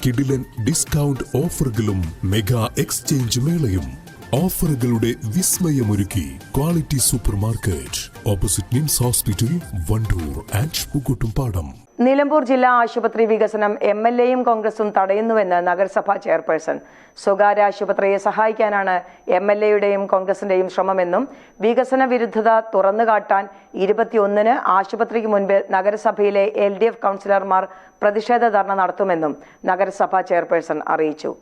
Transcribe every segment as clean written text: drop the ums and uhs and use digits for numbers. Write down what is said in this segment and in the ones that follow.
കിടിലൻ ഡിസ്കൗണ്ട് ഓഫറുകളും mega exchange മേളയും ഓഫറുകളുടെ വിസ്മയമൊരുക്കി quality supermarket opposite NIMS hospital Wandoor and Pookkottumpadam. Nilambur ജില്ലാ ആശുപത്രി വികസനം എംഎൽഎയും കോൺഗ്രസും തടയുന്നുവെന്ന് നഗരസഭാ ചെയർപേഴ്സൺ. സ്വകാര്യ ആശുപത്രിയെ സഹായിക്കാനാണ് എംഎൽഎയുടെയും കോൺഗ്രസിന്റെയും ശ്രമമെന്നും വികസന വിരുദ്ധത തുറന്നുകാട്ടാൻ 21-ന് ആശുപത്രിക്ക് മുൻപിൽ നഗരസഭയിലെ LDF കൗൺസിലർമാർ പ്രതിഷേധ ധർണ നടത്തുമെന്നും നഗരസഭാ ചെയർപേഴ്സൺ അറിയിച്ചു.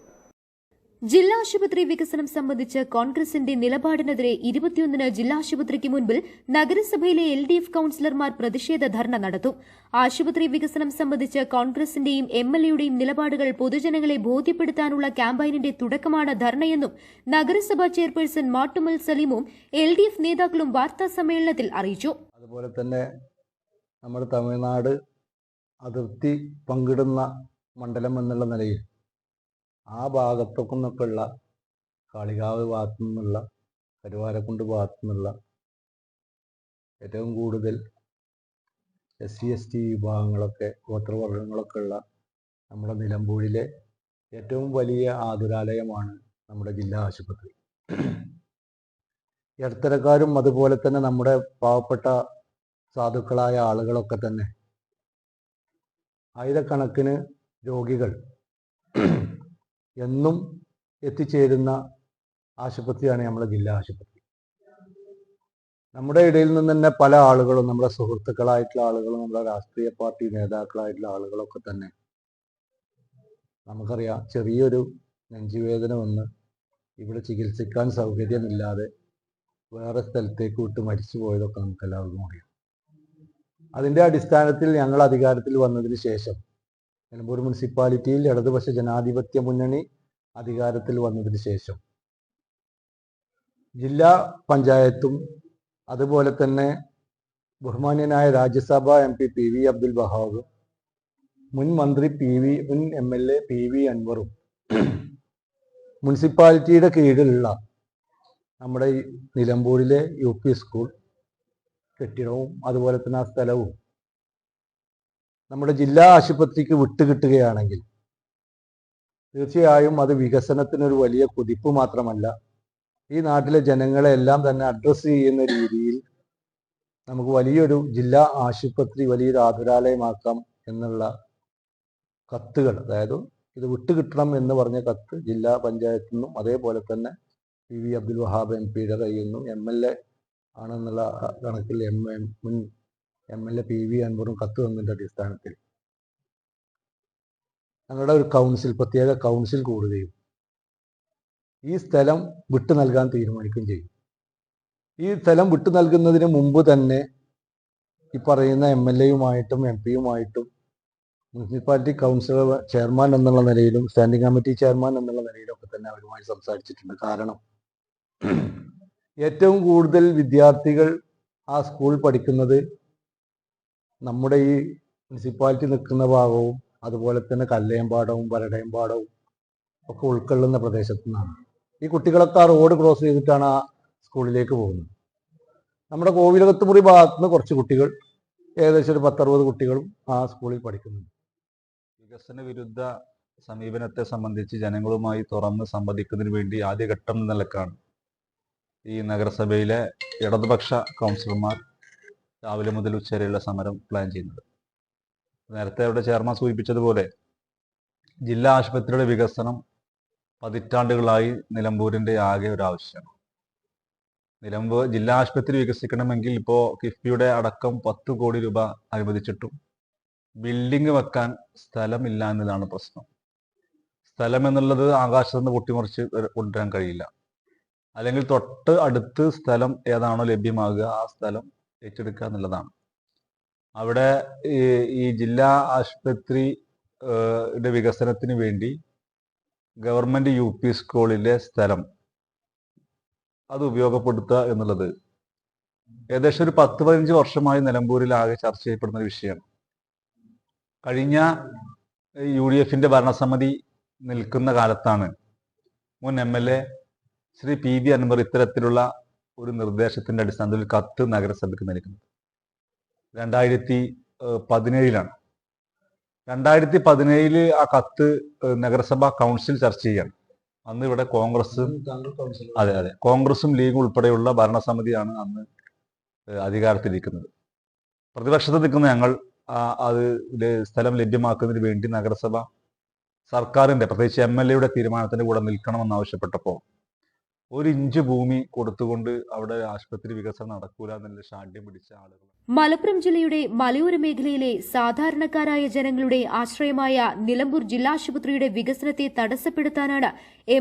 ജില്ലാ ആശുപത്രി വികസനം സംബന്ധിച്ച് കോൺഗ്രസിന്റെ നിലപാടിനെതിരെ 21-ന് ജില്ലാ ആശുപത്രിക്ക് മുൻപിൽ നഗരസഭയിലെ LDF കൌൺസിലർമാർ പ്രതിഷേധ ധർണ നടത്തും. ആശുപത്രി വികസനം സംബന്ധിച്ച് കോൺഗ്രസിന്റെയും MLAയുടെയും നിലപാടുകൾ പൊതുജനങ്ങളെ ബോധ്യപ്പെടുത്താനുള്ള ക്യാമ്പയിനിന്റെ തുടക്കമാണ് ധർണയെന്നും നഗരസഭാ ചെയർപേഴ്സൺ മാട്ടുമൽ സലീമും LDF നേതാക്കളും വാർത്താ സമ്മേളനത്തിൽ അറിയിച്ചു. അതുപോലെ തന്നെ നമ്മുടെ തമിഴ്നാട് അതിർത്തി പങ്കിടുന്ന മണ്ഡലം എന്നുള്ള നിലയിൽ ആ ഭാഗത്തൊക്കെ നിന്നൊക്കെയുള്ള കാളികാവ് ഭാഗത്തു നിന്നുള്ള കരുവാരക്കുണ്ട് ഭാഗത്തു നിന്നുള്ള ഏറ്റവും കൂടുതൽ SC/ST വിഭാഗങ്ങളൊക്കെ ഗോത്രവർഗങ്ങളൊക്കെ ഉള്ള നമ്മുടെ നിലമ്പൂരിലെ ഏറ്റവും വലിയ ആതുരാലയമാണ് നമ്മുടെ ജില്ലാ ആശുപത്രി. ഇടത്തരക്കാരും അതുപോലെ തന്നെ നമ്മുടെ പാവപ്പെട്ട സാധുക്കളായ ആളുകളൊക്കെ തന്നെ ആയിരക്കണക്കിന് രോഗികൾ എന്നും എത്തിച്ചേരുന്ന ആശുപത്രിയാണ് നമ്മുടെ ജില്ലാ ആശുപത്രി. നമ്മുടെ ഇടയിൽ നിന്ന് തന്നെ പല ആളുകളും, നമ്മുടെ സുഹൃത്തുക്കളായിട്ടുള്ള ആളുകളും, നമ്മുടെ രാഷ്ട്രീയ പാർട്ടി നേതാക്കളായിട്ടുള്ള ആളുകളൊക്കെ തന്നെ നമുക്കറിയാം, ചെറിയൊരു നെഞ്ചുവേദന വന്ന് ഇവിടെ ചികിത്സിക്കാൻ സൗകര്യമില്ലാതെ വേറെ സ്ഥലത്തേക്ക് വിട്ട് മരിച്ചു പോയതൊക്കെ നമുക്ക് എല്ലാവർക്കും അറിയാം. അതിൻ്റെ അടിസ്ഥാനത്തിൽ ഞങ്ങൾ അധികാരത്തിൽ വന്നതിന് ശേഷം നിലമ്പൂർ മുനിസിപ്പാലിറ്റിയിൽ ഇടതുപക്ഷ ജനാധിപത്യ മുന്നണി അധികാരത്തിൽ വന്നതിന് ശേഷം ജില്ലാ പഞ്ചായത്തും അതുപോലെ തന്നെ ബഹുമാന്യനായ രാജ്യസഭാ MP PV അബ്ദുൽ വഹാബും മുൻ മന്ത്രി മുൻ MLA PV അൻവറും മുനിസിപ്പാലിറ്റിയുടെ കീഴിലുള്ള നമ്മുടെ നിലമ്പൂരിലെ UP സ്കൂൾ കെട്ടിടവും അതുപോലെ തന്നെ ആ സ്ഥലവും നമ്മുടെ ജില്ലാ ആശുപത്രിക്ക് വിട്ടുകിട്ടുകയാണെങ്കിൽ തീർച്ചയായും അത് വികസനത്തിനൊരു വലിയ കുതിപ്പ് മാത്രമല്ല, ഈ നാട്ടിലെ ജനങ്ങളെ എല്ലാം തന്നെ അഡ്രസ്സ് ചെയ്യുന്ന രീതിയിൽ നമുക്ക് വലിയൊരു ജില്ലാ ആശുപത്രി വലിയൊരു ആതുരാലയമാക്കാം എന്നുള്ള കത്തുകൾ, അതായത് ഇത് വിട്ടുകിട്ടണം എന്ന് പറഞ്ഞ കത്ത് ജില്ലാ പഞ്ചായത്തിൽ നിന്നും അതേപോലെ തന്നെ PV അബ്ദുൽ വഹാബ് MPയുടെ കയ്യിൽ നിന്നും MLA ആണെന്നുള്ള കണക്കിൽ മുൻ MLA PV അൻവറും കത്ത് തന്നതിൻ്റെ അടിസ്ഥാനത്തിൽ ഞങ്ങളുടെ ഒരു പ്രത്യേക കൗൺസിൽ കൂടുകയും ഈ സ്ഥലം വിട്ടു നൽകാൻ തീരുമാനിക്കുകയും ചെയ്യും. ഈ സ്ഥലം വിട്ടു നൽകുന്നതിന് മുമ്പ് തന്നെ ഈ പറയുന്ന MLAയുമായിട്ടും MP-യുമായിട്ടും മുനിസിപ്പാലിറ്റി കൗൺസിലർ ചെയർമാൻ എന്നുള്ള നിലയിലും സ്റ്റാൻഡിംഗ് കമ്മിറ്റി ചെയർമാൻ എന്നുള്ള നിലയിലൊക്കെ തന്നെ അവരുമായി സംസാരിച്ചിട്ടുണ്ട്. കാരണം ഏറ്റവും കൂടുതൽ വിദ്യാർത്ഥികൾ ആ സ്കൂൾ പഠിക്കുന്നത് നമ്മുടെ ഈ മുനിസിപ്പാലിറ്റി നിൽക്കുന്ന ഭാഗവും അതുപോലെ തന്നെ കല്ലയംപാടവും വരടയംപാടവും ഒക്കെ ഉൾക്കൊള്ളുന്ന പ്രദേശത്തു നിന്നാണ്. ഈ കുട്ടികളൊക്കെ ആ റോഡ് ക്രോസ് ചെയ്തിട്ടാണ് ആ സ്കൂളിലേക്ക് പോകുന്നത്. നമ്മുടെ കോവിലകത്തുമുറി ഭാഗത്തുനിന്ന് കുറച്ച് കുട്ടികൾ, ഏകദേശം ഒരു 10-60 കുട്ടികളും ആ സ്കൂളിൽ പഠിക്കുന്നുണ്ട്. വികസന വിരുദ്ധ സമീപനത്തെ സംബന്ധിച്ച് ജനങ്ങളുമായി തുറന്ന് സംവദിക്കുന്നതിന് വേണ്ടി ആദ്യഘട്ടം എന്ന നിലക്കാണ് ഈ നഗരസഭയിലെ ഇടതുപക്ഷ കൗൺസിലർമാർ രാവിലെ മുതൽ ഉച്ചവരെയുള്ള സമരം പ്ലാൻ ചെയ്യുന്നത്. നേരത്തെ അവിടെ ചെയർമാൻ സൂചിപ്പിച്ചതുപോലെ ജില്ലാ ആശുപത്രിയുടെ വികസനം പതിറ്റാണ്ടുകളായി നിലമ്പൂരിൻ്റെ ആകെ ഒരു ആവശ്യമാണ്. നിലമ്പൂർ ജില്ലാ ആശുപത്രി വികസിക്കണമെങ്കിൽ ഇപ്പോൾ കിഫ്ബിയുടെ അടക്കം 10 കോടി രൂപ അനുവദിച്ചിട്ടും ബിൽഡിംഗ് വെക്കാൻ സ്ഥലമില്ല എന്നതാണ് പ്രശ്നം. സ്ഥലം എന്നുള്ളത് ആകാശത്ത് നിന്ന് പൊട്ടിമറിച്ച് കൊണ്ടുവരാൻ കഴിയില്ല. അല്ലെങ്കിൽ തൊട്ട് അടുത്ത് സ്ഥലം ഏതാണോ ലഭ്യമാകുക ആ സ്ഥലം ഏറ്റെടുക്കുക എന്നുള്ളതാണ്. അവിടെ ഈ ജില്ലാ ആശുപത്രി വികസനത്തിന് വേണ്ടി ഗവൺമെന്റ് UP സ്കൂളിലെ സ്ഥലം അത് ഉപയോഗപ്പെടുത്തുക എന്നുള്ളത് ഏകദേശം ഒരു 10-15 വർഷമായി നിലമ്പൂരിൽ ആകെ ചർച്ച ചെയ്യപ്പെടുന്ന ഒരു വിഷയമാണ്. കഴിഞ്ഞ UDFന്റെ ഭരണസമിതി നിൽക്കുന്ന കാലത്താണ് മുൻ MLA ശ്രീ PV അൻവർ ഇത്തരത്തിലുള്ള ഒരു നിർദ്ദേശത്തിന്റെ അടിസ്ഥാനത്തിൽ കത്ത് നഗരസഭയ്ക്ക് നൽകുന്നത്. 2017 2017 ആ കത്ത് നഗരസഭാ കൗൺസിൽ ചർച്ച ചെയ്യാണ്. അന്ന് ഇവിടെ കോൺഗ്രസും കോൺഗ്രസും ലീഗും ഉൾപ്പെടെയുള്ള ഭരണസമിതിയാണ് അന്ന് അധികാരത്തിലിരിക്കുന്നത്. പ്രതിപക്ഷത്ത് നിൽക്കുന്ന ഞങ്ങൾ അത് സ്ഥലം ലഭ്യമാക്കുന്നതിന് വേണ്ടി നഗരസഭ സർക്കാരിന്റെ പ്രത്യേകിച്ച് MLA തീരുമാനത്തിന്റെ കൂടെ നിൽക്കണമെന്നാവശ്യപ്പെട്ടപ്പോൾ 1 ഇഞ്ച് ഭൂമി കൊടുത്തുകൊണ്ട് അവിടെ ആശുപത്രി വികസനം നടക്കൂല എന്നുള്ള ശാഠ്യം പിടിച്ച ആളുകൾ. മലപ്പുറം ജില്ലയുടെ മലയോര മേഖലയിലെ സാധാരണക്കാരായ ജനങ്ങളുടെ ആശ്രയമായ നിലമ്പൂർ ജില്ലാശുപത്രിയുടെ വികസനത്തെ തടസ്സപ്പെടുത്താനാണ്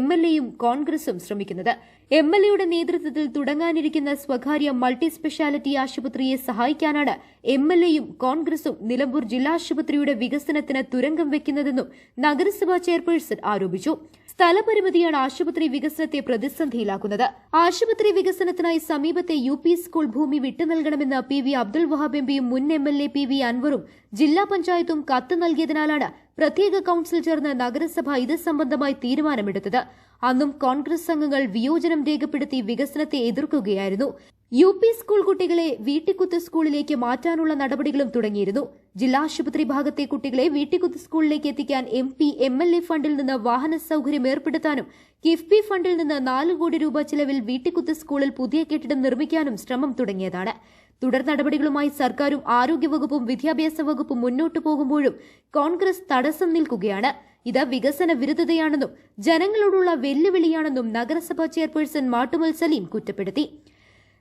MLAയും കോൺഗ്രസും ശ്രമിക്കുന്നത്. MLAയുടെ നേതൃത്വത്തിൽ തുടങ്ങാനിരിക്കുന്ന സ്വകാര്യ മൾട്ടി സ്പെഷ്യാലിറ്റി ആശുപത്രിയെ സഹായിക്കാനാണ് MLAയും കോൺഗ്രസും നിലമ്പൂർ ജില്ലാശുപത്രിയുടെ വികസനത്തിന് തുരങ്കം വെക്കുന്നതെന്നും നഗരസഭാ ചെയർപേഴ്സൺ ആരോപിച്ചു. സ്ഥലപരിമിതിയാണ് ആശുപത്രി വികസനത്തെ പ്രതിസന്ധിയിലാക്കുന്നത്. ആശുപത്രി വികസനത്തിനായി സമീപത്തെ UP സ്കൂൾ ഭൂമി വിട്ടുനൽകണമെന്ന് PV അബ്ദുൽ വഹാബ് MPയും മുൻ MLA PV അൻവറും ജില്ലാ പഞ്ചായത്തും കത്ത് നൽകിയതിനാലാണ് പ്രത്യേക കൌൺസിൽ ചേർന്ന് നഗരസഭ ഇത് സംബന്ധമായി തീരുമാനമെടുത്തത്. അന്നും കോൺഗ്രസ് അംഗങ്ങൾ വിയോജനം രേഖപ്പെടുത്തി വികസനത്തെ എതിർക്കുകയായിരുന്നു. UP സ്കൂൾ കുട്ടികളെ വീട്ടിക്കുത്ത് സ്കൂളിലേക്ക് മാറ്റാനുള്ള നടപടികളും തുടങ്ങിയിരുന്നു. ജില്ലാ ആശുപത്രി ഭാഗത്തെ കുട്ടികളെ വീട്ടിക്കുത്ത് സ്കൂളിലേക്ക് എത്തിക്കാൻ MP MLA ഫണ്ടിൽ നിന്ന് വാഹന സൌകര്യം ഏർപ്പെടുത്താനും കിഫ്ബി ഫണ്ടിൽ നിന്ന് 4 കോടി രൂപ ചിലവിൽ വീട്ടിക്കുത്ത് സ്കൂളിൽ പുതിയ കെട്ടിടം നിർമ്മിക്കാനും ശ്രമം തുടങ്ങിയതാണ്. തുടർ നടപടികളുമായി സർക്കാരും ആരോഗ്യവകുപ്പും വിദ്യാഭ്യാസ വകുപ്പും മുന്നോട്ടു പോകുമ്പോഴും കോൺഗ്രസ് തടസ്സം നിൽക്കുകയാണ്. ഇത് വികസന വിരുദ്ധതയാണെന്നും ജനങ്ങളോടുള്ള വെല്ലുവിളിയാണെന്നും നഗരസഭാ ചെയർപേഴ്സൺ മാട്ടുമൽ സലീം കുറ്റപ്പെടുത്തി.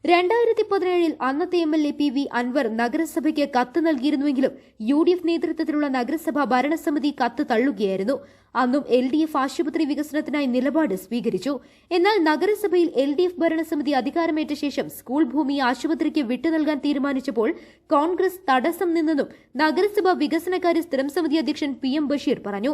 2017 അന്നത്തെ MLA PV അൻവർ നഗരസഭയ്ക്ക് കത്ത് നൽകിയിരുന്നുവെങ്കിലും UDF നേതൃത്വത്തിലുള്ള നഗരസഭ ഭരണസമിതി കത്ത് തള്ളുകയായിരുന്നു. അന്നും LDF ആശുപത്രി വികസനത്തിനായി നിലപാട് സ്വീകരിച്ചു. എന്നാൽ നഗരസഭയിൽ LDF ഭരണസമിതി അധികാരമേറ്റ ശേഷം സ്കൂൾ ഭൂമി ആശുപത്രിക്ക് വിട്ടുനൽകാൻ തീരുമാനിച്ചപ്പോൾ കോൺഗ്രസ് തടസ്സം നിന്നെന്നും നഗരസഭ വികസനകാര്യ സ്ഥിരം സമിതി അധ്യക്ഷൻ PM ബഷീർ പറഞ്ഞു.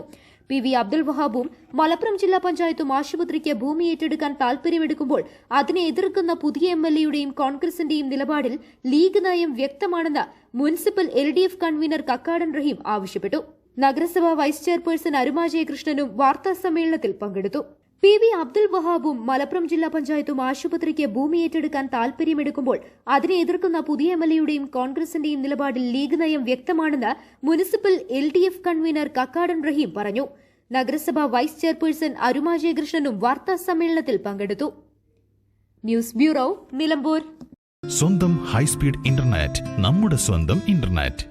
PV അബ്ദുൽ വഹാബും മലപ്പുറം ജില്ലാ പഞ്ചായത്തും ആശുപത്രിക്ക് ഭൂമി ഏറ്റെടുക്കാൻ താൽപര്യമെടുക്കുമ്പോൾ അതിനെ എതിർക്കുന്ന പുതിയ MLAയുടെയും കോൺഗ്രസിന്റെയും നിലപാടിൽ ലീഗ് നയം വ്യക്തമാണെന്ന് മുനിസിപ്പൽ LDF കൺവീനർ കക്കാടൻ റഹീം ആവശ്യപ്പെട്ടു. നഗരസഭാ വൈസ് ചെയർപേഴ്സൺ അരുമ ജയകൃഷ്ണനും വാർത്താ സമ്മേളനത്തിൽ പങ്കെടുത്തു. PV അബ്ദുൽ വഹാബും മലപ്പുറം ജില്ലാ പഞ്ചായത്തും ആശുപത്രിക്ക് ഭൂമി ഏറ്റെടുക്കാൻ താൽപര്യമെടുക്കുമ്പോൾ അതിനെ എതിർക്കുന്ന പുതിയ MLAയുടെയും കോൺഗ്രസിന്റെയും നിലപാടിൽ ലീഗ് നയം വ്യക്തമാണെന്ന് മുനിസിപ്പൽ LDF കൺവീനർ കക്കാടൻ റഹീം പറഞ്ഞു. നഗരസഭാ വൈസ് ചെയർപേഴ്സൺ അരുമ ജയകൃഷ്ണനും വാർത്താ സമ്മേളനത്തിൽ പങ്കെടുത്തു. News bureau, Nilambur. സ്വന്തം ഹൈസ്പീഡ് ഇന്റർനെറ്റ്, നമ്മുടെ സ്വന്തം ഇന്റർനെറ്റ്.